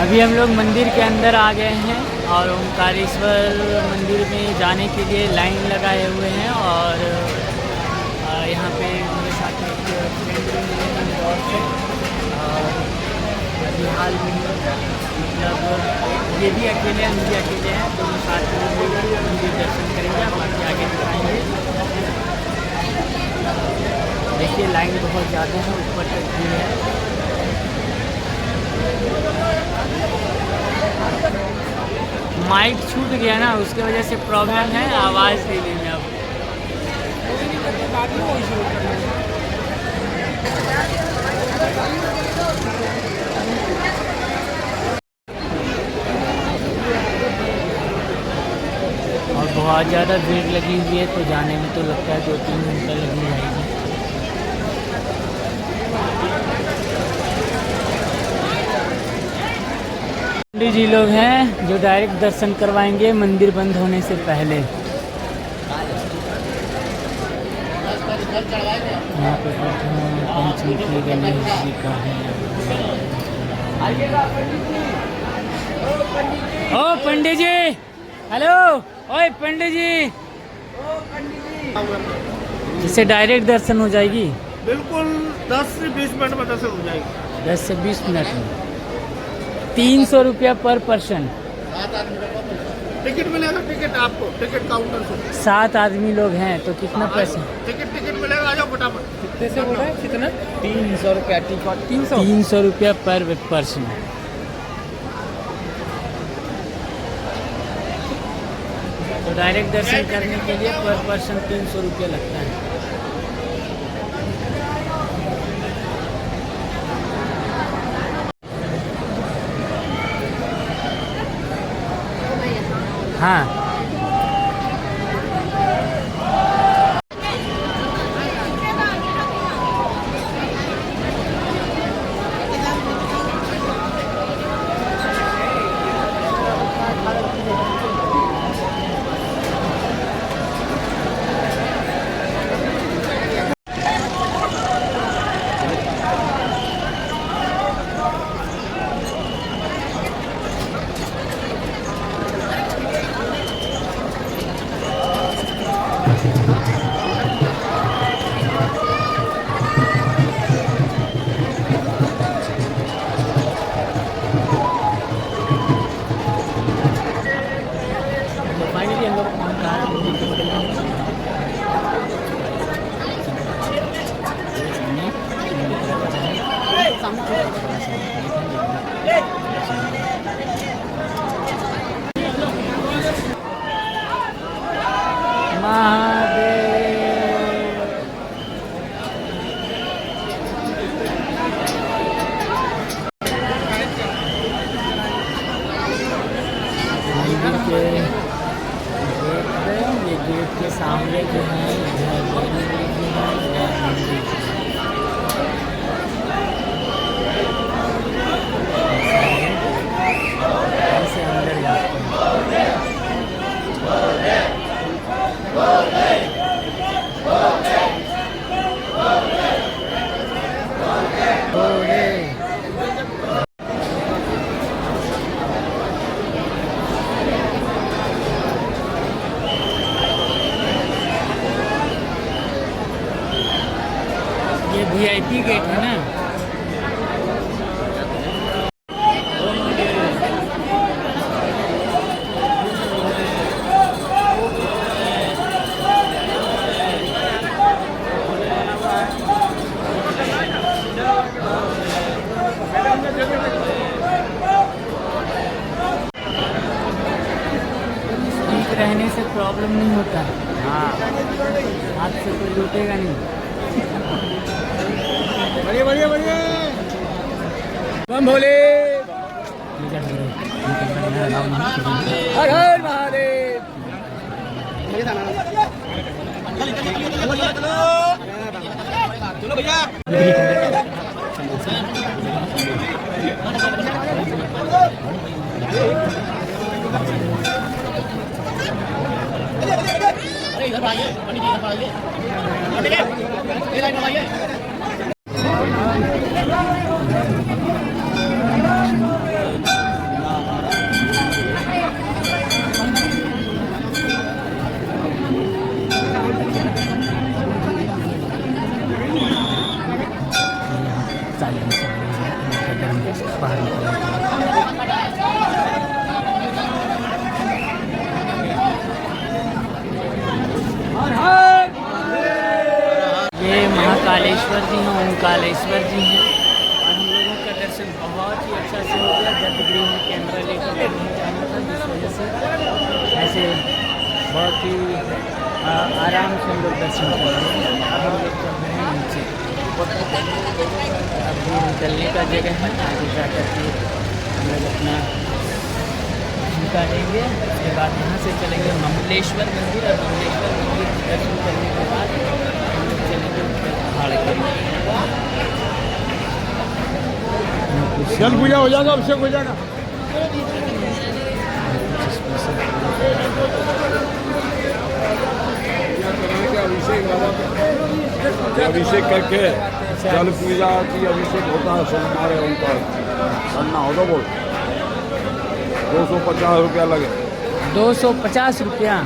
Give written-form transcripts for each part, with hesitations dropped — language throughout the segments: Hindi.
अभी हम लोग मंदिर के अंदर आ गए हैं और ओंकारेश्वर मंदिर में जाने के लिए लाइन लगाए हुए हैं। और यहाँ पे मेरे साथ एक फ्रेंड भी मिले हैं इंदौर से। और अभी हाल में मतलब ये भी अकेले हम भी अकेले हैं, दोनों साथ में मिलकर मंदिर दर्शन करेंगे, बाकी आगे दिखाएंगे। देखिए लाइन बहुत ज़्यादा है, ऊपर तक भीड़ है। माइक छूट गया ना, उसके वजह से प्रॉब्लम है आवाज़ देने में। अब और बहुत ज़्यादा भीड़ लगी हुई है, तो जाने में तो लगता है 2-3 घंटा लग जाएगी। पंडित जी लोग हैं जो डायरेक्ट दर्शन करवाएंगे मंदिर बंद होने से पहले। यहाँ पे पंचमुखी गणेश जी का है। ओ पंडित जी, हेलो, ओए पंडित जी, इससे डायरेक्ट दर्शन हो जाएगी? बिल्कुल 10 से 20 मिनट में दर्शन हो जाएगी। 10 से 20 मिनट में 300 रुपया पर पर्सन। टिकट मिलेगा, टिकट आपको टिकट काउंटर से। 7 आदमी लोग हैं तो कितना पैसा? टिकट मिलेगा, आ जाओ फटाफट। कितने से बोला है? कितना? 300 रुपया टिकट। 300 रुपया पर पर्सन। तो डायरेक्ट दर्शन करने के लिए पर पर्सन 300 रुपया लगता है। हाँ, गेट के सामने जो है ऐसे अंदर जाते हैं। ये VIP गेट है ना। स्पीक रहने से प्रॉब्लम नहीं होता। हाँ, हाथ से कोई लूटेगा नहीं। बढ़िया बढ़िया बढ़िया, बम भोले, हर हर महादेव। चलो भैया, इधर आइए, पंडित जी इधर आइए, ये लाइन में आइए। बाहर निकलने के लिए। ये महाकालेश्वर जी हैं, ओंकारेश्वर जी हैं, और हम लोगों का दर्शन बहुत ही अच्छा से हो गया। गर्भगृह में कैमरा लेकर के नहीं जाना था, जिस वजह से ऐसे बहुत ही आराम से हम लोग दर्शन कर रहे हैं। अब हम लोग चल रहे हैं नीचे, अब ये निकलने का जगह है। आगे जा कर के हम लोग अपना झुमका लेंगे, उसके बाद यहाँ से चलेंगे ममलेश्वर मंदिर, और ममलेश्वर मंदिर के दर्शन करने के बाद हम लोग चलेंगे ऊपर पहाड़ के। जल पूजा हो जाएगा, अभिषेक हो जाएगा। अभिषेक करके जल पूजा की अभिषेक होता है सोमवार है उनका करना होगा। बोल 250 रुपया लगे। 250 रुपया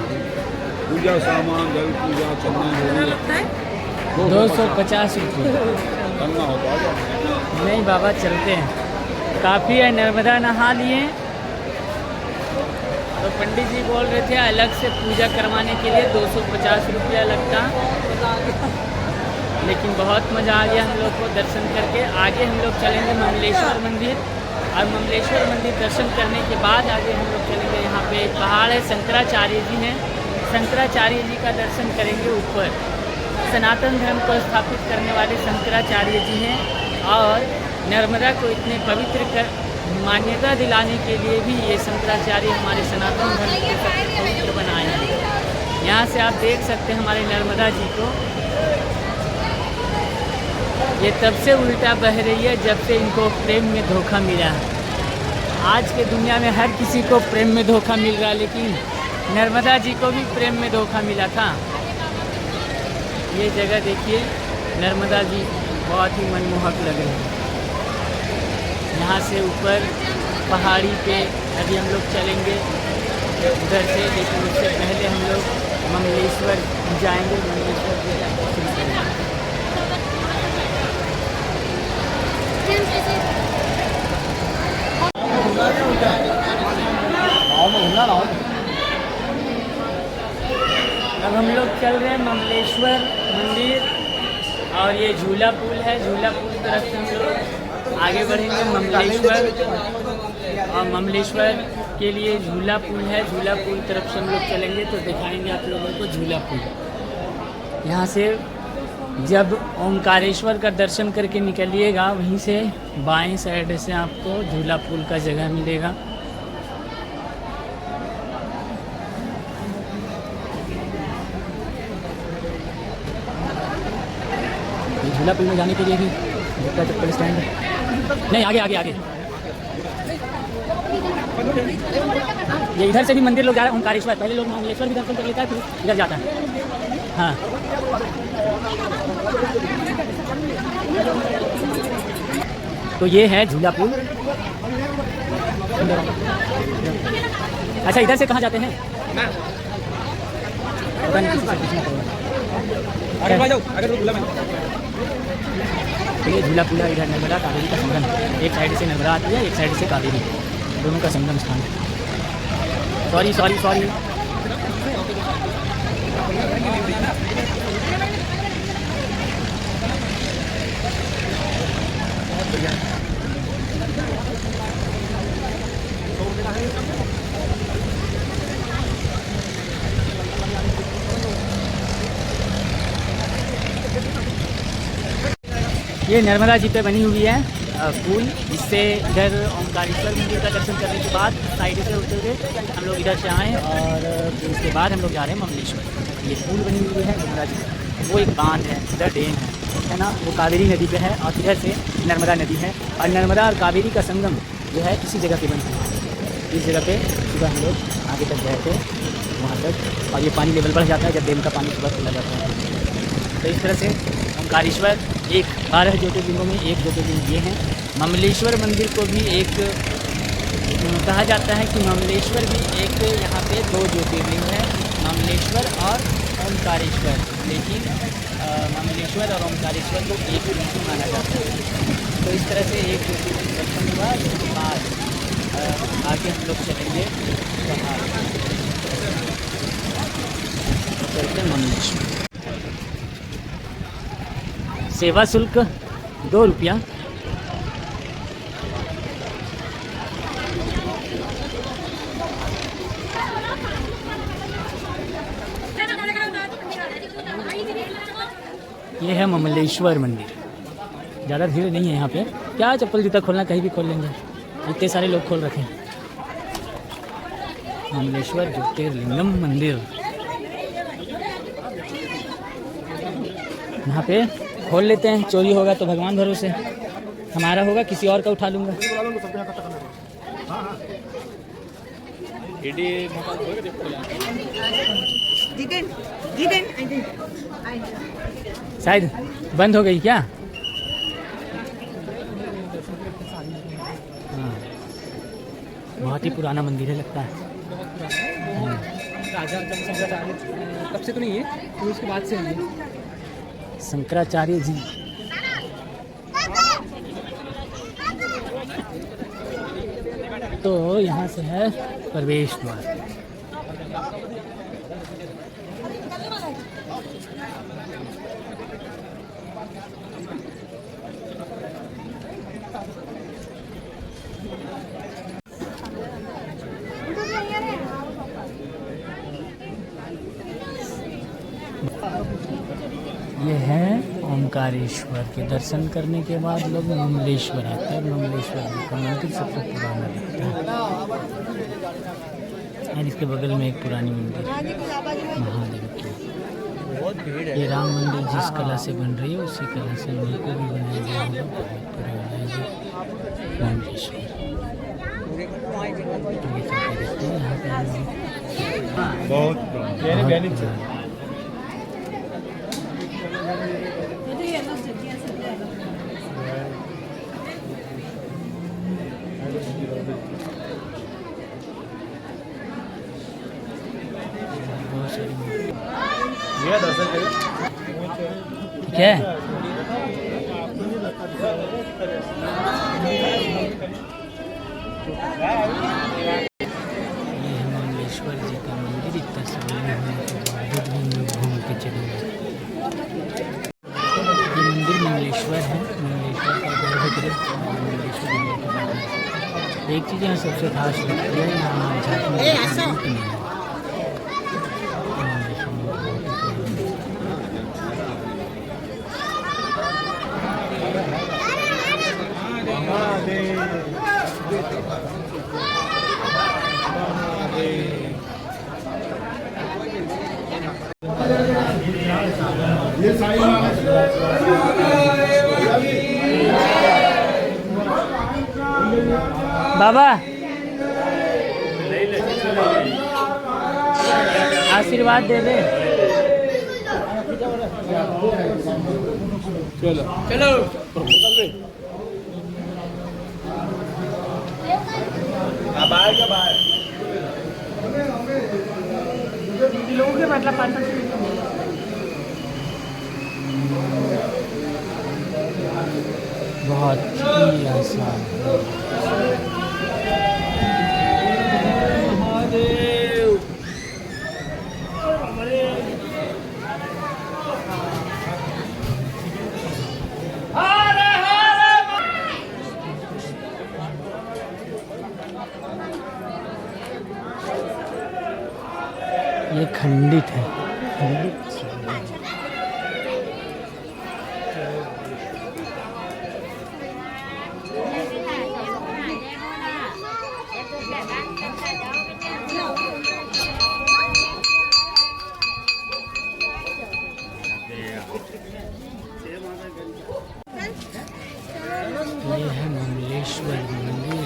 पूजा सामान जल पूजा चंदन 250 रुपये करना होता है। नहीं बाबा, चलते हैं, काफ़ी है। नर्मदा नहा लिए, तो पंडित जी बोल रहे थे अलग से पूजा करवाने के लिए 250 रुपया लगता, लेकिन बहुत मज़ा आ गया हम लोग को दर्शन करके। आगे हम लोग चलेंगे ममलेश्वर मंदिर, और ममलेश्वर मंदिर दर्शन करने के बाद आगे हम लोग चलेंगे। यहाँ पे एक पहाड़ है, शंकराचार्य जी हैं, शंकराचार्य जी का दर्शन करेंगे ऊपर। सनातन धर्म को स्थापित करने वाले शंकराचार्य जी हैं, और नर्मदा को इतने पवित्र मान्यता दिलाने के लिए भी ये शंकराचार्य हमारे सनातन धर्म को पवित्र बनाए हैं। यहाँ से आप देख सकते हैं हमारे नर्मदा जी को, ये तब से उल्टा बह रही है जब से इनको प्रेम में धोखा मिला है। आज के दुनिया में हर किसी को प्रेम में धोखा मिल रहा है, लेकिन नर्मदा जी को भी प्रेम में धोखा मिला था। ये जगह देखिए, नर्मदा जी बहुत ही मनमोहक लग रहे हैं। यहाँ से ऊपर पहाड़ी पे अभी हम लोग चलेंगे उधर से, लेकिन उससे पहले हम लोग ममलेश्वर जाएंगे। ममलेश्वर जी का दर्शन करेंगे। अब हम लोग चल रहे हैं ममलेश्वर मंदिर, और ये झूला पुल है। झूला पुल तरफ से हम लोग आगे बढ़ेंगे ममलेश्वर, और ममलेश्वर के लिए झूला पुल है। झूला पुल तरफ से हम लोग चलेंगे तो दिखाएंगे आप लोगों को झूला पुल। यहाँ से जब ओंकारेश्वर का दर्शन करके निकलिएगा, वहीं से बाएं साइड से आपको झूला पुल का जगह मिलेगा। झूला पुल में जाने के लिए भी गुप्ता चप्पल स्टैंड है। नहीं, आगे आगे आगे ये इधर से भी मंदिर लोग जा रहे हैं ओंकारेश्वर। पहले लोग ममलेश्वर भी दर्शन कर लेता है, फिर इधर जाता है। हाँ, तो ये है झूला पुल। अच्छा, इधर से कहाँ जाते हैं? पता नहीं, किसी से पूछना पड़ेगा। ये झूला पुल है, इधर नर्मदा कावेरी का संगम। एक साइड से नर्मदा आती है, एक साइड से कावेरी, दोनों का संगम स्थान है। Sorry sorry sorry. ये नर्मदा जी पे बनी हुई है पुल, जिससे इधर ओंकारेश्वर मंदिर का दर्शन करने के बाद साइड से होते हुए हम लोग इधर से आए, और फिर उसके बाद हम लोग जा रहे हैं ममलेश्वर। ये पुल बनी हुई है नर्मदा जी, वो एक बांध है, इधर डैम है ना, वो कावेरी नदी पे है, और इधर से नर्मदा नदी है। और नर्मदा और कावेरी का संगम जो है इसी जगह पे बनती है। इस जगह पे सुबह हम लोग आगे तक गए थे वहाँ तक, और ये पानी लेवल बढ़ जाता है जब डैम का पानी सुबह खुला जाता है। तो इस तरह से ओंकारेश्वर एक 12 ज्योतिर्लिंगों में एक ज्योतिर्लिंग ये हैं। ममलेश्वर मंदिर को भी एक कहा जाता है कि ममलेश्वर भी एक यहाँ पे 2 ज्योतिर्लिंग है, ममलेश्वर और ओंकारेश्वर, लेकिन ममलेश्वर और ओंकारेश्वर को एक ही माना जाता है। तो इस तरह से एक ज्योतिर्लिंग दर्शन हुआ, के हम लोग चलेंगे बाहर। चलते ममलेश्वर। सेवा शुल्क 2 रुपया। ये है ममलेश्वर मंदिर। ज़्यादा भीड़ नहीं है यहाँ पे। क्या चप्पल जूता खोलना, कहीं भी खोल लेंगे, इतने सारे लोग खोल रखे हैं। ममलेश्वर ज्योतिर्लिंगम मंदिर, यहाँ पे खोल लेते हैं। चोरी होगा तो भगवान भरोसे, हमारा होगा किसी और का उठा लूँगा। शायद बंद हो गई क्या? हाँ, बहुत ही पुराना मंदिर है लगता है। राजा जब शंकराचार्य तब से तो नहीं है, तो उसके बाद से है। शंकराचार्य जी। तो यहाँ से है प्रवेश द्वार। ये है ओमकारेश्वर के दर्शन करने के बाद लोग ममलेश्वर आते हैं। ममलेश्वर का मंदिर सबसे पुराना लगता है। और इसके बगल में एक पुरानी मंदिर महादेव की। ये राम मंदिर जिस कला से बन रही है उसी कला से मिलकर भी बनाया गया होगा। बहुत पुराना है ये ममलेश्वर। बहुत ठीक है। ये है ममलेश्वर जी का मंदिर। इतना समय होने के बावजूद भी हम लोग घूम के चले गए। ये मंदिर ममलेश्वर है। ममलेश्वर का गर्भगृह ममलेश्वर मंदिर के बारे में एक चीज़ यहाँ सबसे खास लगती है, यहाँ झांकी नहीं है। बाबा आशीर्वाद दे दे। चलो चलो लोगों के मतलब बहुत ही आसान। ये खंडित है। खंडित ये है ममलेश्वर मंदिर।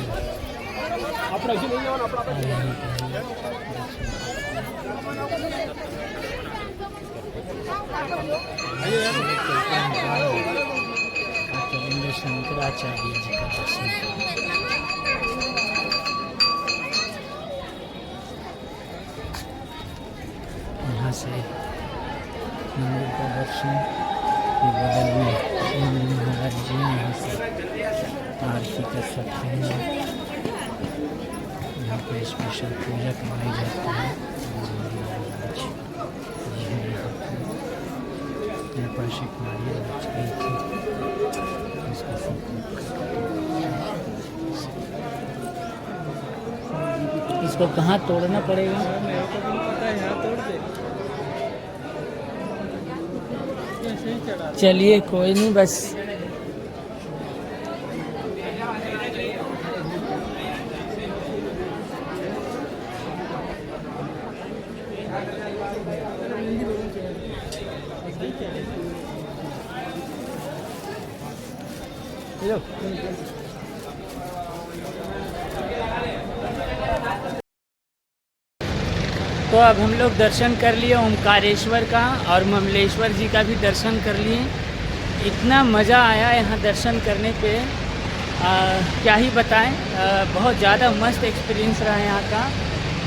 शंकराचार्य जी का दर्शन। यहाँ से मंदिर का दर्शन के बगल में महाराज जी यहाँ से आरती कर सकते हैं। यहाँ पे स्पेशल पूजा करवाई जाती है। यहाँ पर शिवमारिया बच गई थी, इसका इसको कहाँ तोड़ना पड़ेगा? मेरे को भी नहीं पता है, यहाँ तोड़ दे। ऐसे ही चढ़ा दे। चलिए कोई नहीं, बस लो। तो अब हम लोग दर्शन कर लिए ओमकारेश्वर का और ममलेश्वर जी का भी दर्शन कर लिए। इतना मज़ा आया यहाँ दर्शन करने पे, क्या ही बताएं। बहुत ज़्यादा मस्त एक्सपीरियंस रहा यहाँ का।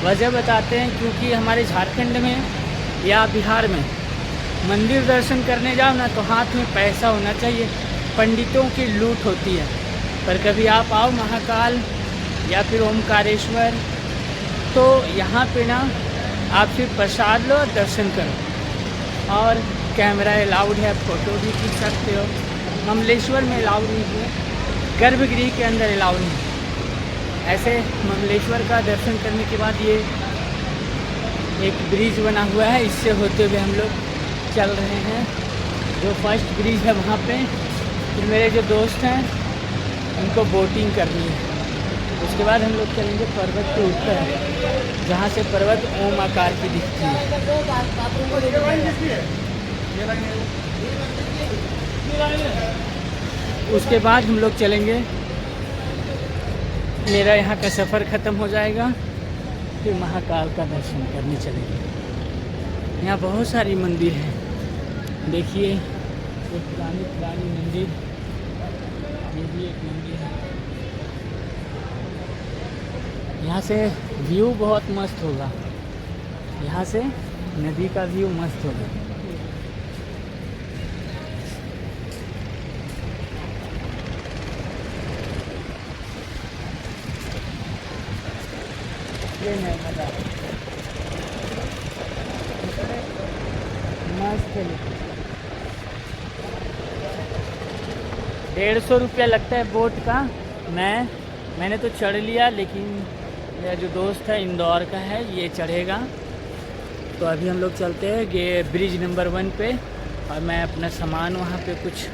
वजह बताते हैं, क्योंकि हमारे झारखंड में या बिहार में मंदिर दर्शन करने जाओ ना तो हाथ में पैसा होना चाहिए, पंडितों की लूट होती है। पर कभी आप आओ महाकाल या फिर ओमकारेश्वर, तो यहाँ पे ना आप सिर्फ प्रसाद लो और दर्शन करो। और कैमरा अलाउड है, फ़ोटो भी खींच सकते हो। ममलेश्वर में अलाउड नहीं है, गर्भगृह के अंदर अलाउड नहीं। ऐसे ममलेश्वर का दर्शन करने के बाद ये एक ब्रिज बना हुआ है, इससे होते हुए हम लोग चल रहे हैं। जो फर्स्ट ब्रिज है वहाँ पे, फिर मेरे जो दोस्त हैं उनको बोटिंग करनी है। उसके बाद हम लोग चलेंगे पर्वत के ऊपर, जहाँ से पर्वत ओम आकार की दिखती है। उसके बाद हम लोग चलेंगे, मेरा यहाँ का सफ़र ख़त्म हो जाएगा, फिर महाकाल का दर्शन करने चलेंगे। यहाँ बहुत सारी मंदिर हैं, देखिए ये पुरानी मंदिर, ये भी एक मंदिर है। यहाँ से व्यू बहुत मस्त होगा, यहाँ से नदी का व्यू मस्त होगा। ये नर्मदा मस्त है। 150 रुपया लगता है बोट का। मैंने तो चढ़ लिया, लेकिन मेरा जो दोस्त है इंदौर का है, ये चढ़ेगा। तो अभी हम लोग चलते हैं ये ब्रिज नंबर 1 पे, और मैं अपना सामान वहाँ पे कुछ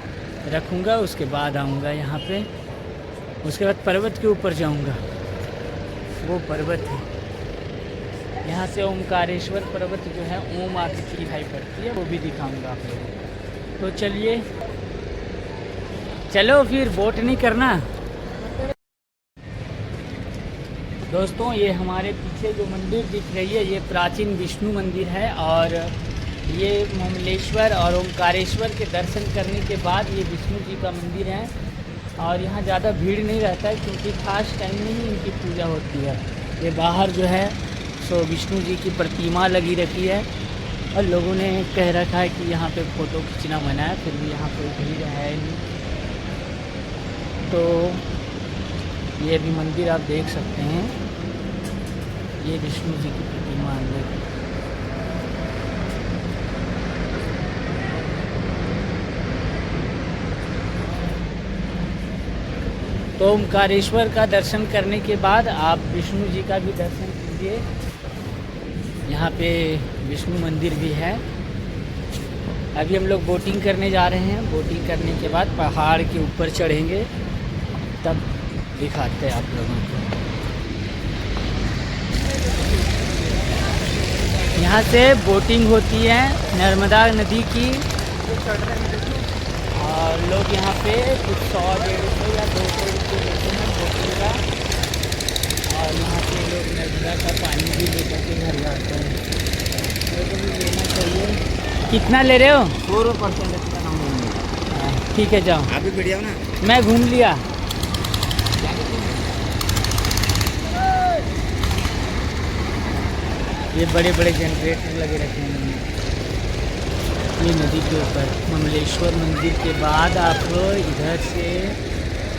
रखूँगा, उसके बाद आऊँगा यहाँ पे। उसके बाद पर्वत के ऊपर जाऊँगा, वो पर्वत है। यहाँ से ओमकारेश्वर पर्वत जो है ओम आकृति दिखाई पड़ती है, वो भी दिखाऊँगा आप लोगों को। तो चलिए, चलो फिर बोट नहीं करना। दोस्तों, ये हमारे पीछे जो मंदिर दिख रही है, ये प्राचीन विष्णु मंदिर है। और ये ममलेश्वर और ओमकारेश्वर के दर्शन करने के बाद ये विष्णु जी का मंदिर है। और यहाँ ज़्यादा भीड़ नहीं रहता है, क्योंकि खास टाइम में ही इनकी पूजा होती है। ये बाहर जो है सो विष्णु जी की प्रतिमा लगी रखी है, और लोगों ने कह रखा है कि यहाँ पे फ़ोटो खींचना मना है, फिर भी यहाँ कोई भीड़ है नहीं। तो ये भी मंदिर आप देख सकते हैं, ये विष्णु जी की प्रतिमा अंदर। तो ओमकारेश्वर का दर्शन करने के बाद आप विष्णु जी का भी दर्शन कीजिए। यहाँ पे विष्णु मंदिर भी है। अभी हम लोग बोटिंग करने जा रहे हैं। बोटिंग करने के बाद पहाड़ के ऊपर चढ़ेंगे, तब दिखाते हैं आप लोगों को। यहाँ से बोटिंग होती है नर्मदा नदी की, और लोग यहाँ पे कुछ 100-150 या 200 रुपये लेते हैं बोटिंग का। और यहाँ पे लोग नर्मदा का पानी भी लेकर के घर जाते हैं। लोगों को भी लेना चाहिए। कितना ले रहे हो? 100% ठीक है, जाओ। आप भी बढ़िया ना? मैं घूम लिया। ये बड़े बड़े जनरेटर लगे रखे हैं ये नदी के ऊपर। ममलेश्वर मंदिर के बाद आप इधर से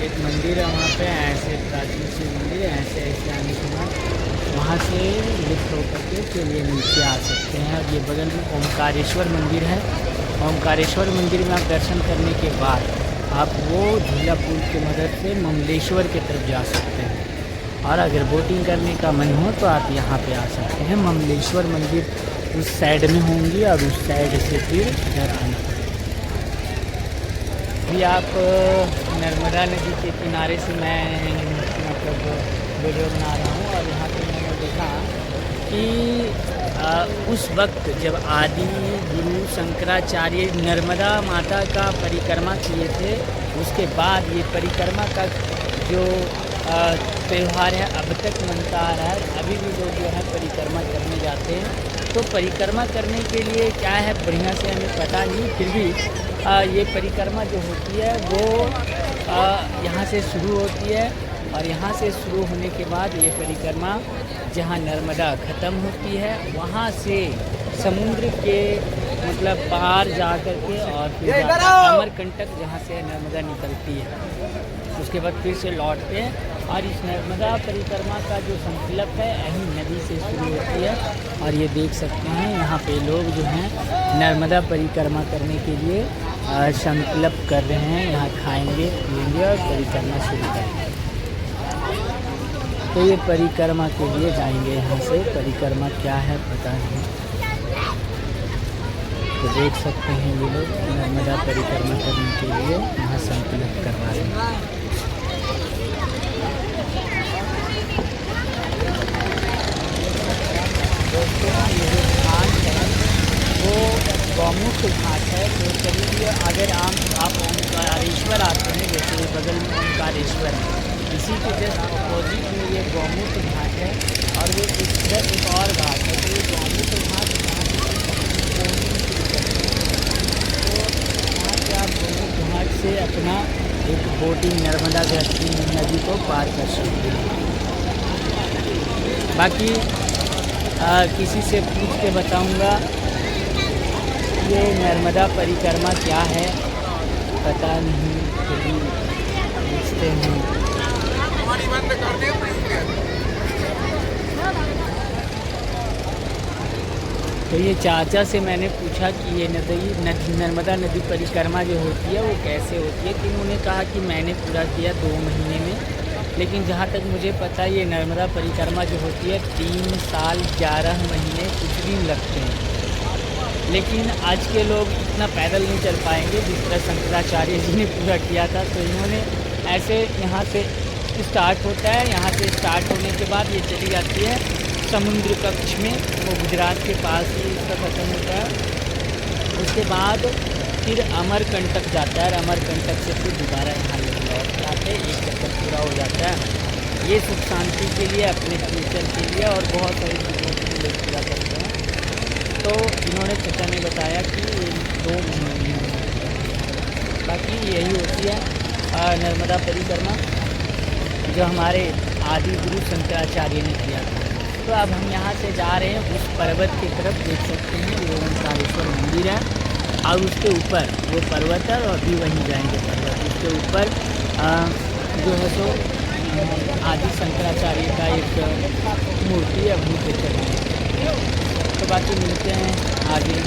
एक मंदिर है, वहाँ पे ऐसे प्राचीन से मंदिर है, ऐसे आने के बाद से लिफ्ट होकर के फिर ये नीचे आ सकते हैं। और ये बगल में ओमकारेश्वर मंदिर है। ओमकारेश्वर मंदिर में आप दर्शन करने के बाद आप वो झूला पुल की मदद से ममलेश्वर की तरफ जा सकते हैं। और अगर बोटिंग करने का मन हो तो आप यहाँ पे आ सकते हैं। ममलेश्वर मंदिर उस साइड में होंगी और उस साइड से फिर इधर आना पड़ेगा। अभी आप नर्मदा नदी के किनारे से मैं मतलब वीडियो बना रहा हूँ। और यहाँ पे मैंने देखा कि उस वक्त जब आदि गुरु शंकराचार्य नर्मदा माता का परिक्रमा किए थे, उसके बाद ये परिक्रमा का जो त्यौहार है अब तक मनता आ रहा है। अभी भी लोग जो है परिक्रमा करने जाते हैं। तो परिक्रमा करने के लिए क्या है बढ़िया से हमें पता नहीं, फिर भी ये परिक्रमा जो होती है वो यहाँ से शुरू होती है। और यहाँ से शुरू होने के बाद ये परिक्रमा जहाँ नर्मदा ख़त्म होती है वहाँ से समुद्र के मतलब पार जा कर के और फिर अमरकंटक जहाँ से नर्मदा निकलती है उसके बाद फिर से लौटते हैं। और इस नर्मदा परिक्रमा का जो संकल्प है यही नदी से शुरू होती है। और ये देख सकते हैं यहाँ पे लोग जो हैं नर्मदा परिक्रमा करने के लिए संकल्प कर रहे हैं। यहाँ खाएंगे पिएंगे और परिक्रमा शुरू करेंगे। तो ये परिक्रमा के लिए जाएंगे। यहाँ से परिक्रमा क्या है पता नहीं। तो देख सकते हैं ये लोग नर्मदा परिक्रमा करने के लिए यहाँ संकल्प करवा रहे हैं। दोस्तों ये जो घाट है वो गौमुख घाट है। तो चलिए अगर आप ओमकारेश्वर आते हैं, जैसे बगल में ओमकारेश्वर है, इसी के जस्ट अपोजिट में ये गौमुख घाट है। और वो इधर एक और घाट है। तो ये गौमुख घाट आप गौमुख घाट से अपना एक बोटिंग नर्मदा नदी को पार कर सकते हैं। बाकी किसी से पूछ के बताऊंगा ये नर्मदा परिक्रमा क्या है पता नहीं, कभी पूछते हैं। तो ये चाचा से मैंने पूछा कि ये नर्मदा नदी परिक्रमा जो होती है वो कैसे होती है। कि उन्होंने कहा कि मैंने पूरा किया 2 महीने में। लेकिन जहाँ तक मुझे पता है ये नर्मदा परिक्रमा जो होती है 3 साल 11 महीने कुछ दिन लगते हैं। लेकिन आज के लोग इतना पैदल नहीं चल पाएंगे जिस तरह शंकराचार्य जी ने पूरा किया था। तो इन्होंने ऐसे यहाँ से स्टार्ट होता है, यहाँ से स्टार्ट होने के बाद ये चली जाती है समुद्र कक्ष में, वो गुजरात के पास ही इसका खत्म होता है। उसके बाद फिर अमरकंटक जाता है। अमरकंटक से फिर दोबारा यहाँ लोग लौट जाते हैं। एक चक्कर पूरा हो जाता है। ये सुख शांति के लिए, अपने फ्यूचर के लिए और बहुत सारी चीज़ों के लिए लोग पूरा करते हैं। तो इन्होंने चचा ने बताया कि 2 महीने बाकी यही होती है नर्मदा परिक्रमा जो हमारे आदि गुरु शंकराचार्य ने किया था। तो अब हम यहाँ से जा रहे हैं उस पर्वत की तरफ। देख सकते हैं वो ओमकारेश्वर मंदिर है और उसके ऊपर वो पर्वत है। और अभी वहीं जाएंगे पर्वत उसके ऊपर जो है सो आदि शंकराचार्य का एक मूर्ति है वहीं पे चढ़ेंगे। तो बाकी मिलते हैं आगे।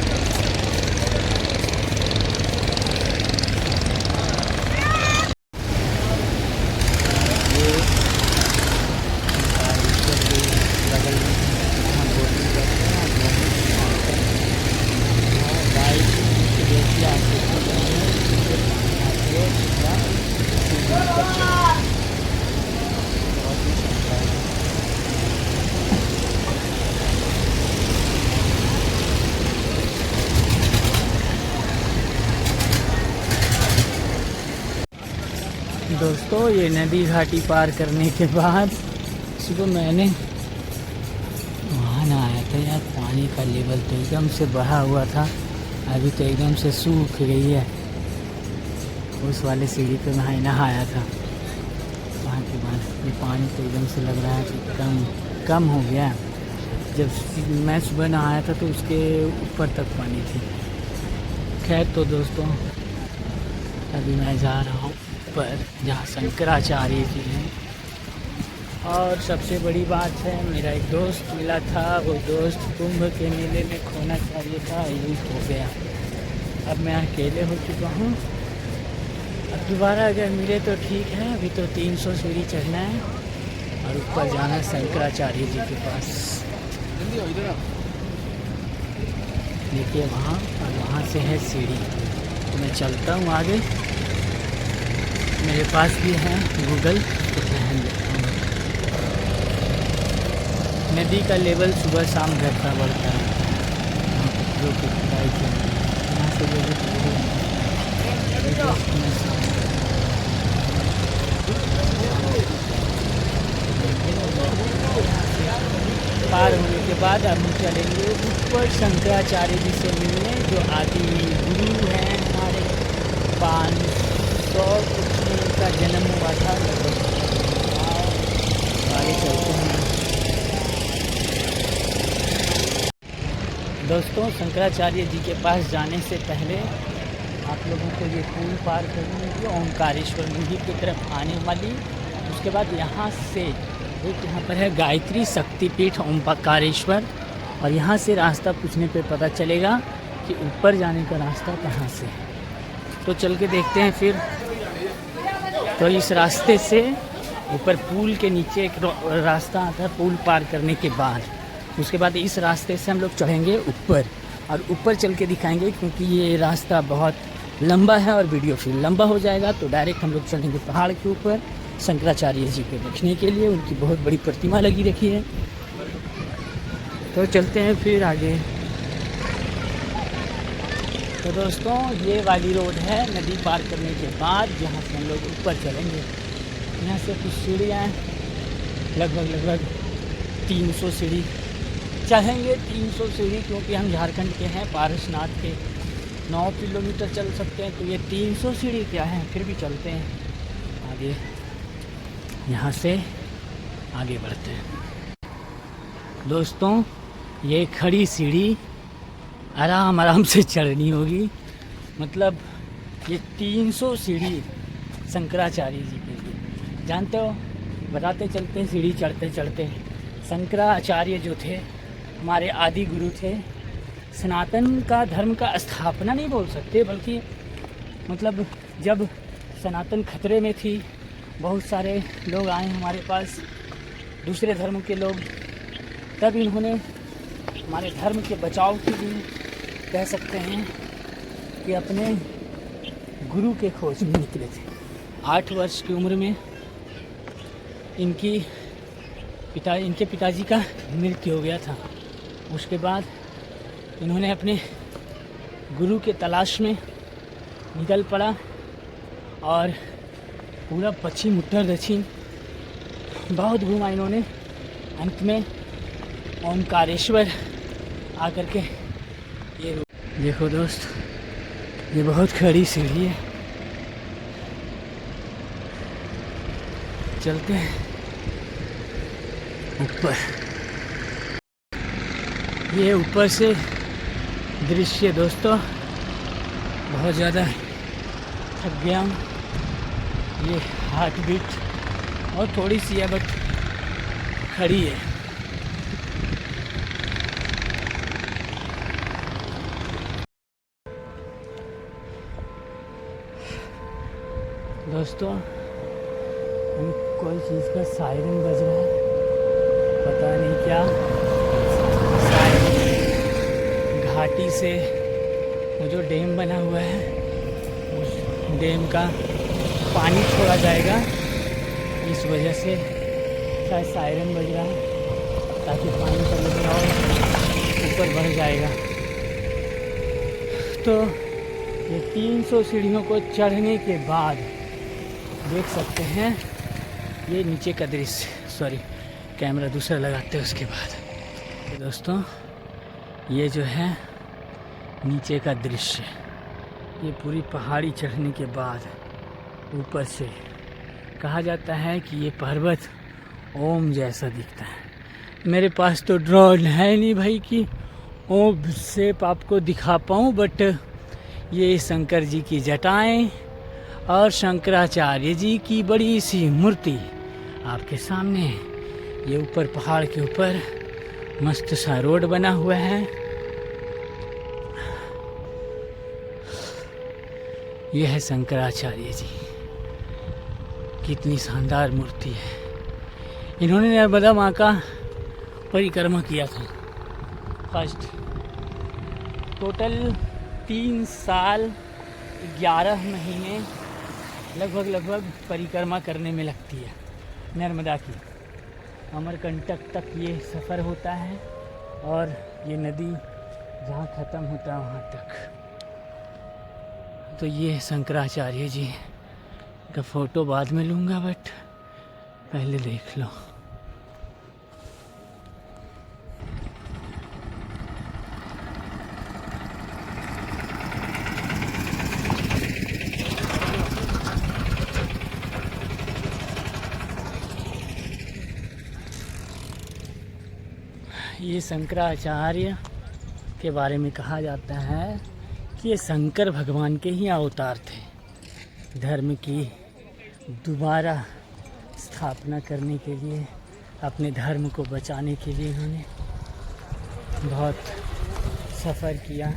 दोस्तों ये नदी घाटी पार करने के बाद सुबह मैंने वहाँ नहाया था यार। पानी का लेवल तो एकदम से बढ़ा हुआ था, अभी तो एकदम से सूख गई है। उस वाले सीढ़ी पे मैं नहाया था। वहाँ के बाद ये पानी तो एकदम से लग रहा है कि कम हो गया। जब मैं सुबह नहाया था तो उसके ऊपर तक पानी थी। खैर तो दोस्तों अभी मैं जा रहा हूँ पर जहाँ शंकराचार्य जी हैं और सबसे बड़ी बात है, मेरा एक दोस्त मिला था, वो दोस्त कुंभ के मेले में खोना चाहिए था, यही हो गया। अब मैं अकेले हो चुका हूँ। अब दोबारा अगर मिले तो ठीक है। अभी तो 300 सीढ़ी चढ़ना है और ऊपर जाना है शंकराचार्य जी के पास। देखिए वहाँ, और वहाँ से है सीढ़ी। तो मैं चलता हूँ आगे। मेरे पास भी है गूगल, तो ध्यान देता हूँ। नदी का लेवल सुबह शाम घटता बढ़ता है, जो कि खुदाई के यहाँ से पार होने के बाद अब हम चलेंगे ऊपर शंकराचार्य जी से मिलने, जो आदि गुरु हैं हमारे। 500 कुछ में इनका जन्म हुआ था लगभग। आगे चलते हैं दोस्तों। शंकराचार्य जी के पास जाने से पहले आप लोगों को ये पुल पार करनी होगी ओंकारेश्वर मंदिर की तरफ आने वाली। उसके बाद यहाँ से एक यहाँ पर है गायत्री शक्तिपीठ ओंकारेश्वर, और यहाँ से रास्ता पूछने पे पता चलेगा कि ऊपर जाने का रास्ता कहाँ से है। तो चल के देखते हैं फिर। तो इस रास्ते से ऊपर पुल के नीचे एक रास्ता आता है, पुल पार करने के बाद। उसके बाद इस रास्ते से हम लोग चढ़ेंगे ऊपर, और ऊपर चल के दिखाएंगे, क्योंकि ये रास्ता बहुत लंबा है और वीडियो फिर लंबा हो जाएगा। तो डायरेक्ट हम लोग चढ़ेंगे पहाड़ के ऊपर शंकराचार्य जी को देखने के लिए। उनकी बहुत बड़ी प्रतिमा लगी रखी है। तो चलते हैं फिर आगे। तो दोस्तों ये वाली रोड है नदी पार करने के बाद, जहाँ से हम लोग ऊपर चलेंगे। यहाँ से कुछ सीढ़ियाँ हैं, लगभग 300 सीढ़ी चढ़ेंगे। 300 सीढ़ी, क्योंकि हम झारखंड के हैं, पारसनाथ के 9 किलोमीटर चल सकते हैं, तो ये 300 सीढ़ी क्या है। फिर भी चलते हैं आगे, यहाँ से आगे बढ़ते हैं दोस्तों। ये खड़ी सीढ़ी आराम आराम से चढ़नी होगी। मतलब ये 300 सीढ़ी शंकराचार्य जी के लिए, जानते हो, बताते चलते हैं सीढ़ी चढ़ते चढ़ते। शंकराचार्य जो थे हमारे आदि गुरु थे। सनातन का धर्म का स्थापना नहीं बोल सकते, बल्कि मतलब जब सनातन खतरे में थी, बहुत सारे लोग आए हमारे पास, दूसरे धर्म के लोग, तब इन्होंने हमारे धर्म के बचाव के लिए, कह सकते हैं कि अपने गुरु के खोज में निकले थे। 8 वर्ष की उम्र में इनके पिताजी का मृत्यु हो गया था। उसके बाद इन्होंने अपने गुरु के तलाश में निकल पड़ा, और पूरा पश्चिम उत्तर दक्षिण बहुत घूमा इन्होंने। अंत में ओंकारेश्वर आकर के ये देखो दोस्त, ये बहुत खड़ी सीढ़ी है। चलते हैं ऊपर। ये ऊपर से दृश्य दोस्तों, बहुत ज़्यादा थक गया हूँ। ये हार्ट बीट और थोड़ी सी है, बट खड़ी है। दोस्तों कोई चीज़ का सायरन बज रहा है, पता नहीं क्या। घाटी से वो जो डैम बना हुआ है, उस डैम का पानी छोड़ा जाएगा, इस वजह से शायद सायरन बज रहा है, ताकि पानी का लेवल और ऊपर बढ़ जाएगा। तो ये 300 सीढ़ियों को चढ़ने के बाद देख सकते हैं ये नीचे का दृश्य। सॉरी, कैमरा दूसरा लगाते हैं उसके बाद। तो दोस्तों ये जो है नीचे का दृश्य, ये पूरी पहाड़ी चढ़ने के बाद ऊपर से कहा जाता है कि ये पर्वत ओम जैसा दिखता है। मेरे पास तो ड्रोन है नहीं भाई कि ओम से आपको दिखा पाऊँ, बट ये शंकर जी की जटाएं और शंकराचार्य जी की बड़ी सी मूर्ति आपके सामने है। ये ऊपर पहाड़ के ऊपर मस्त सा रोड बना हुआ है। ये है शंकराचार्य जी, कितनी शानदार मूर्ति है। इन्होंने नर्मदा माँ का परिक्रमा किया था फर्स्ट। टोटल 3 साल 11 महीने लगभग परिक्रमा करने में लगती है नर्मदा की। अमरकंटक तक ये सफ़र होता है और ये नदी जहाँ ख़त्म होता है वहाँ तक। तो ये शंकराचार्य जी का फ़ोटो बाद में लूँगा, बट पहले देख लो। ये शंकराचार्य के बारे में कहा जाता है कि ये शंकर भगवान के ही अवतार थे। धर्म की दोबारा स्थापना करने के लिए, अपने धर्म को बचाने के लिए इन्होंने बहुत सफ़र किया।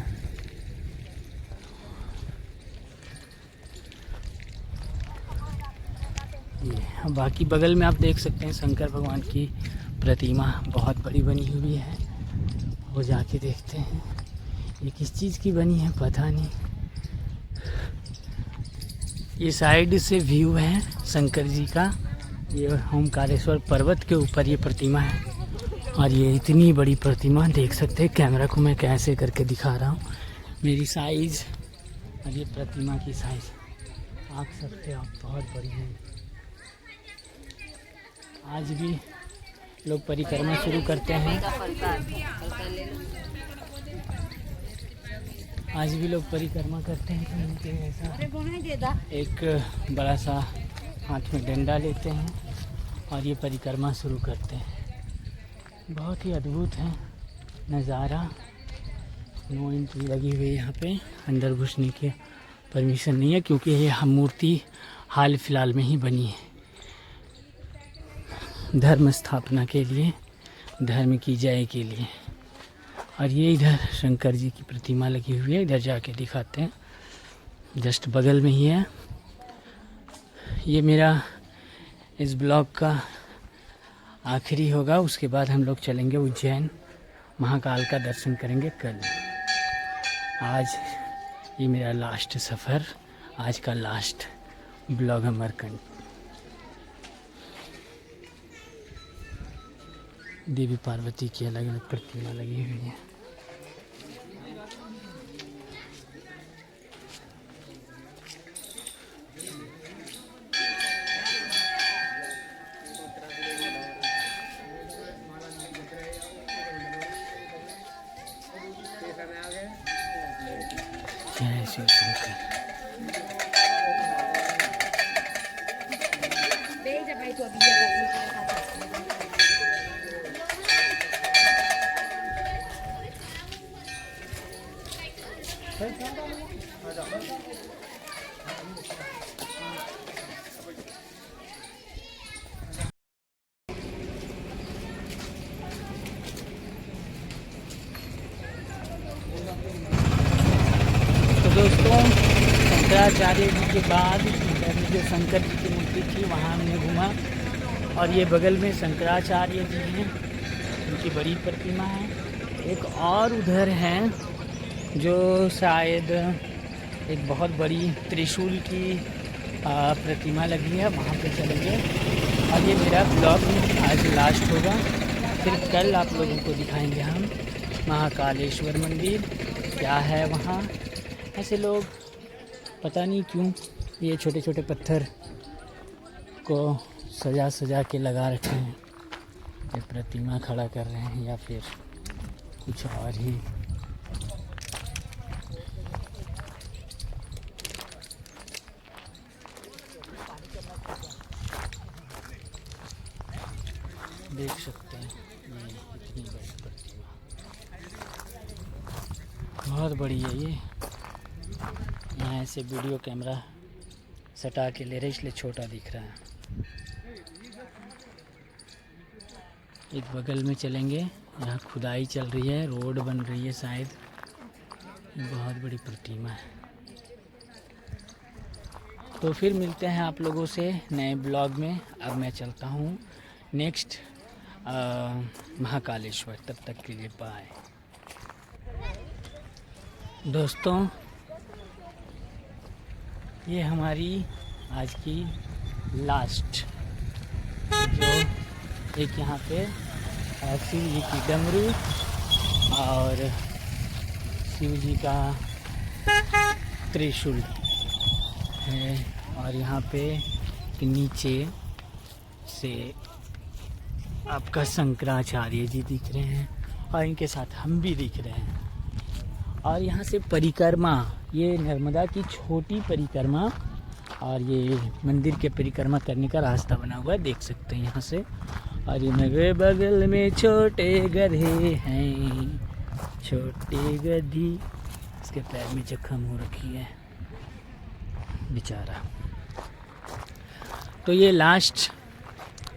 ये बाकी बगल में आप देख सकते हैं शंकर भगवान की प्रतिमा बहुत बड़ी बनी हुई है। वो जाके देखते हैं ये किस चीज़ की बनी है, पता नहीं। ये साइड से व्यू है शंकर जी का। ये ओमकारेश्वर पर्वत के ऊपर ये प्रतिमा है और ये इतनी बड़ी प्रतिमा देख सकते हैं। कैमरा को मैं कैसे करके दिखा रहा हूँ, मेरी साइज़ और ये प्रतिमा की साइज़ आँख सकते आप, बहुत बड़ी है। आज भी लोग परिक्रमा शुरू करते हैं। आज भी लोग परिक्रमा करते हैं तो ऐसा एक बड़ा सा हाथ में डंडा लेते हैं और ये परिक्रमा शुरू करते हैं। बहुत ही अद्भुत है नज़ारा। नो एंट्री लगी हुई है यहाँ पे, अंदर घुसने की परमिशन नहीं है क्योंकि ये मूर्ति हाल फिलहाल में ही बनी है। धर्म स्थापना के लिए, धर्म की जय के लिए। और ये इधर शंकर जी की प्रतिमा लगी हुई है, इधर जाके दिखाते हैं, जस्ट बगल में ही है। ये मेरा इस ब्लॉग का आखिरी होगा, उसके बाद हम लोग चलेंगे उज्जैन, महाकाल का दर्शन करेंगे कल। आज ये मेरा लास्ट सफ़र, आज का लास्ट ब्लॉग अमरकंटक। देवी पार्वती की अलग अलग प्रतिमा लगी हुई है। जय श्री शंकर। तो दोस्तों, शंकराचार्य जी के बाद जो शंकर जी की मूर्ति थी वहाँ हमने घूमा, और ये बगल में शंकराचार्य जी हैं, उनकी बड़ी प्रतिमा है। एक और उधर हैं जो शायद एक बहुत बड़ी त्रिशूल की प्रतिमा लगी है, वहाँ पे चलेंगे। और ये मेरा ब्लॉग आज लास्ट होगा, फिर कल आप लोगों को दिखाएंगे हम महाकालेश्वर मंदिर क्या है वहाँ। ऐसे लोग पता नहीं क्यों ये छोटे छोटे पत्थर को सजा सजा के लगा रखे हैं, ये प्रतिमा खड़ा कर रहे हैं या फिर कुछ और ही। देख सकते हैं ये इतनी बड़ी प्रतिमा, बहुत बड़ी है ये। यहाँ से वीडियो कैमरा सटा के ले रहे इसलिए छोटा दिख रहा है। एक बगल में चलेंगे, यहाँ खुदाई चल रही है, रोड बन रही है शायद। बहुत बड़ी प्रतिमा है। तो फिर मिलते हैं आप लोगों से नए ब्लॉग में। अब मैं चलता हूँ नेक्स्ट महाकालेश्वर। तब तक के लिए बाय दोस्तों। ये हमारी आज की लास्ट, जो एक यहाँ पे शिव जी की डमरू और शिव जी का त्रिशूल है, और यहाँ पे नीचे से आपका शंकराचार्य जी दिख रहे हैं और इनके साथ हम भी दिख रहे हैं। और यहाँ से परिक्रमा, ये नर्मदा की छोटी परिक्रमा और ये मंदिर के परिक्रमा करने का रास्ता बना हुआ है, देख सकते हैं यहाँ से। और ये मेरे बगल में छोटे गधे हैं, छोटे गधी, इसके पैर में जख्म हो रखी है बेचारा। तो ये लास्ट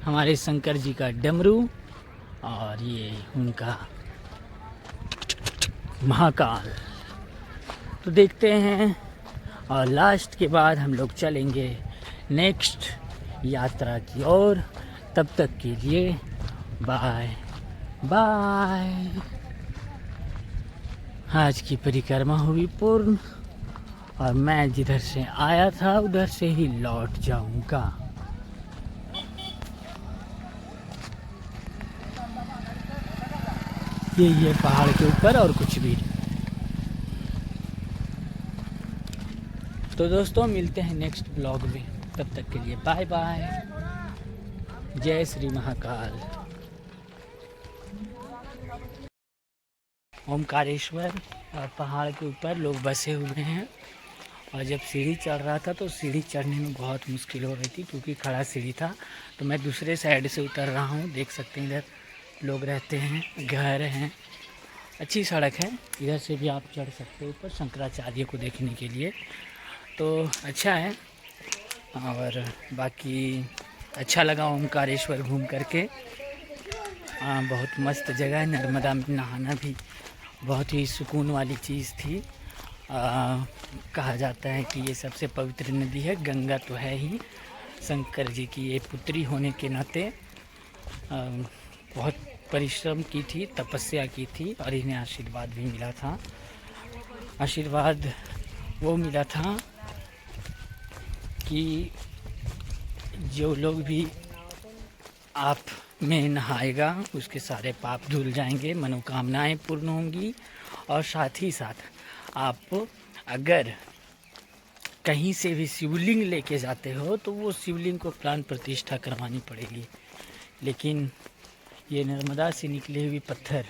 हमारे शंकर जी का डमरू और ये उनका महाकाल। तो देखते हैं, और लास्ट के बाद हम लोग चलेंगे नेक्स्ट यात्रा की ओर। तब तक के लिए बाय बाय। आज की परिक्रमा हुई पूर्ण और मैं जिधर से आया था उधर से ही लौट जाऊंगा। ये पहाड़ के ऊपर और कुछ भी। तो दोस्तों मिलते हैं नेक्स्ट ब्लॉग में। तब तक के लिए बाय बाय। जय श्री महाकाल। ओमकारेश्वर और पहाड़ के ऊपर लोग बसे हुए हैं। और जब सीढ़ी चढ़ रहा था तो सीढ़ी चढ़ने में बहुत मुश्किल हो रही थी, क्योंकि खड़ा सीढ़ी था। तो मैं दूसरे साइड से उतर रहा हूँ, देख सकते हैं इधर लोग रहते हैं, घर हैं, अच्छी सड़क है। इधर से भी आप चढ़ सकते हो ऊपर शंकराचार्य को देखने के लिए। तो अच्छा है। और बाकी अच्छा लगा ओमकारेश्वर घूम करके। बहुत मस्त जगह है। नर्मदा में नहाना भी बहुत ही सुकून वाली चीज़ थी। कहा जाता है कि ये सबसे पवित्र नदी है। गंगा तो है ही, शंकर जी की ये पुत्री होने के नाते बहुत परिश्रम की थी, तपस्या की थी और इन्हें आशीर्वाद भी मिला था। आशीर्वाद वो मिला था कि जो लोग भी आप में नहाएगा उसके सारे पाप धुल जाएंगे, मनोकामनाएं पूर्ण होंगी। और साथ ही साथ आप अगर कहीं से भी शिवलिंग लेके जाते हो तो वो शिवलिंग को प्राण प्रतिष्ठा करवानी पड़ेगी। लेकिन ये नर्मदा से निकले हुए पत्थर,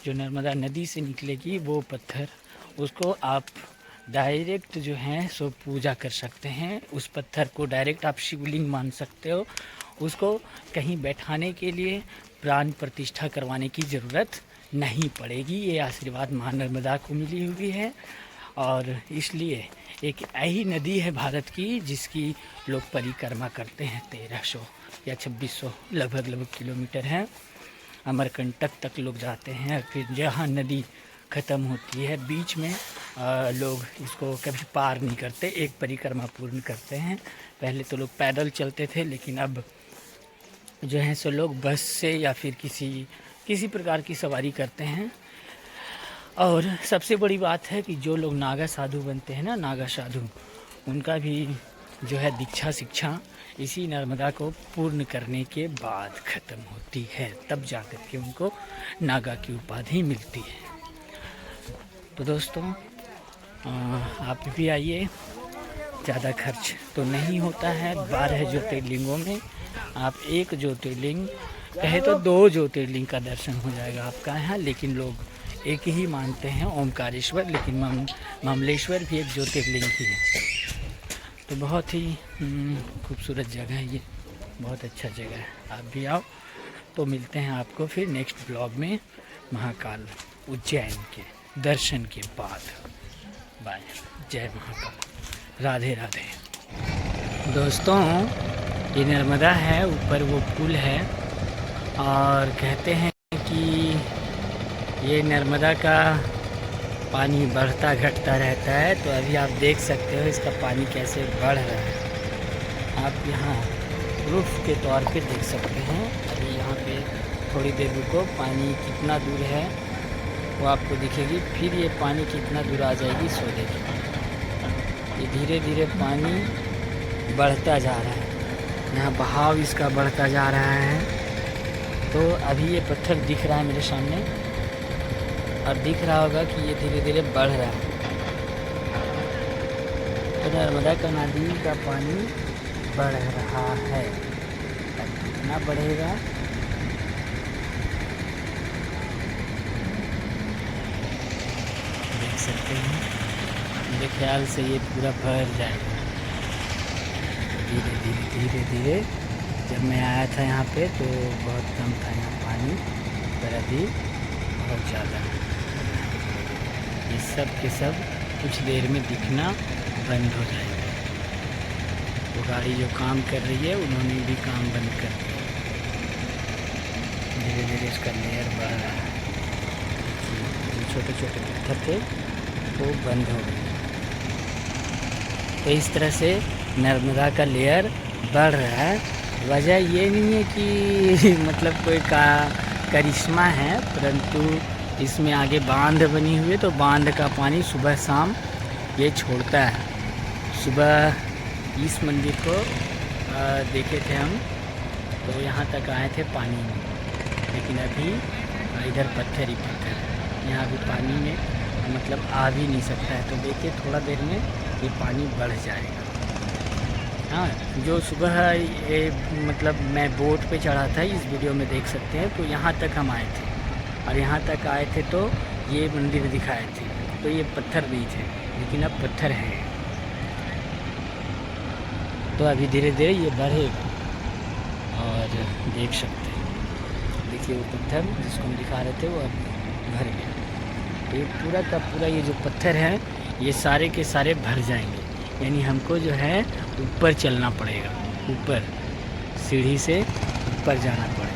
जो नर्मदा नदी से निकलेगी वो पत्थर, उसको आप डायरेक्ट जो है सो पूजा कर सकते हैं। उस पत्थर को डायरेक्ट आप शिवलिंग मान सकते हो। उसको कहीं बैठाने के लिए प्राण प्रतिष्ठा करवाने की ज़रूरत नहीं पड़ेगी। ये आशीर्वाद माँ नर्मदा को मिली हुई है। और इसलिए एक ऐसी नदी है भारत की जिसकी लोग परिक्रमा करते हैं। 1300 या 2600 लगभग किलोमीटर है। अमरकंटक तक लोग जाते हैं। फिर जहाँ नदी ख़त्म होती है बीच में लोग इसको कभी पार नहीं करते, एक परिक्रमा पूर्ण करते हैं। पहले तो लोग पैदल चलते थे, लेकिन अब जो है सो लोग बस से या फिर किसी प्रकार की सवारी करते हैं। और सबसे बड़ी बात है कि जो लोग नागा साधु बनते हैं ना, नागा साधु, उनका भी जो है दीक्षा शिक्षा इसी नर्मदा को पूर्ण करने के बाद ख़त्म होती है। तब जाकर के उनको नागा की उपाधि मिलती है। तो दोस्तों आप भी आइए, ज़्यादा खर्च तो नहीं होता है। 12 ज्योतिर्लिंगों में आप एक ज्योतिर्लिंग कहे तो 2 ज्योतिर्लिंग का दर्शन हो जाएगा आपका यहाँ। लेकिन लोग एक ही मानते हैं ओमकारेश्वर, लेकिन मामलेश्वर भी एक ज्योतिर्लिंग ही है। तो बहुत ही खूबसूरत जगह है ये, बहुत अच्छा जगह है। आप भी आओ। तो मिलते हैं आपको फिर नेक्स्ट ब्लॉग में महाकाल उज्जैन के दर्शन के बाद। बाय। जय महाकाल। राधे राधे। दोस्तों ये नर्मदा है, ऊपर वो पुल है और कहते हैं कि ये नर्मदा का पानी बढ़ता घटता रहता है। तो अभी आप देख सकते हो इसका पानी कैसे बढ़ रहा है। आप यहाँ प्रूफ के तौर पे देख सकते हैं। अभी यहाँ पे थोड़ी देर रुको, पानी कितना दूर है वो आपको दिखेगी, फिर ये पानी कितना दूर आ जाएगी सो देखिए। ये धीरे धीरे पानी बढ़ता जा रहा है, यहाँ बहाव इसका बढ़ता जा रहा है। तो अभी ये पत्थर दिख रहा है मेरे सामने और दिख रहा होगा कि ये धीरे धीरे बढ़ रहा है। तो नर्मदा का नदी का पानी बढ़ रहा है। अब कितना बढ़ेगा देख सकते हैं। मेरे ख्याल से ये पूरा भर जाएगा धीरे धीरे धीरे धीरे। जब मैं आया था यहाँ पे तो बहुत कम था यहाँ पानी, पर अभी बहुत ज़्यादा है। ये सब के सब कुछ देर में दिखना बंद हो जाएगा। वो गाड़ी जो काम कर रही है उन्होंने भी काम बंद कर दिया। धीरे धीरे इसका लेयर बढ़ रहा है। जो छोटे छोटे पत्थर थे वो बंद हो गए। तो इस तरह से नर्मदा का लेयर बढ़ रहा है। वजह ये नहीं है कि मतलब कोई करिश्मा है, परंतु इसमें आगे बांध बनी हुई है तो बांध का पानी सुबह शाम ये छोड़ता है। सुबह इस मंदिर को देखे थे हम, तो यहाँ तक आए थे पानी में, लेकिन अभी इधर पत्थर ही पत्थर है। यहाँ भी पानी में मतलब आ भी नहीं सकता है। तो देखिए थोड़ा देर में ये पानी बढ़ जाएगा। हाँ, जो सुबह ये मतलब मैं बोट पे चढ़ा था, इस वीडियो में देख सकते हैं। तो यहाँ तक हम आए थे और यहाँ तक आए थे तो ये मंदिर दिखाए थे। तो ये पत्थर नहीं थे, लेकिन अब पत्थर है। तो अभी धीरे धीरे ये बढ़ेगा और देख सकते हैं। देखिए वो पत्थर जिसको हम दिखा रहे थे वो अब भर गया। तो ये पूरा का पूरा ये जो पत्थर है ये सारे के सारे भर जाएंगे। यानी हमको जो है ऊपर चलना पड़ेगा, ऊपर सीढ़ी से ऊपर जाना पड़ेगा।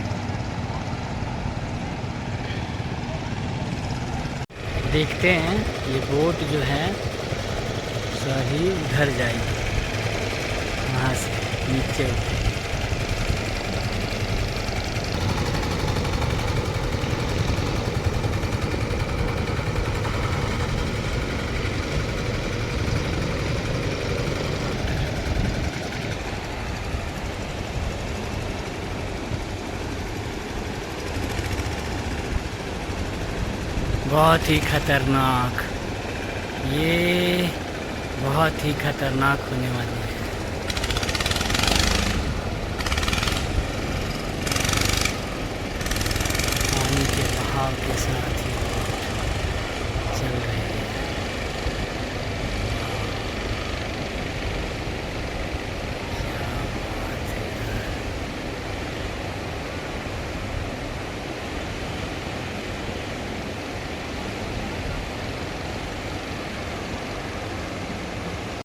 देखते हैं ये बोट जो है सही उधर जाएगी, वहाँ से नीचे उतरेगी। बहुत ही खतरनाक, ये बहुत ही खतरनाक होने वाली है।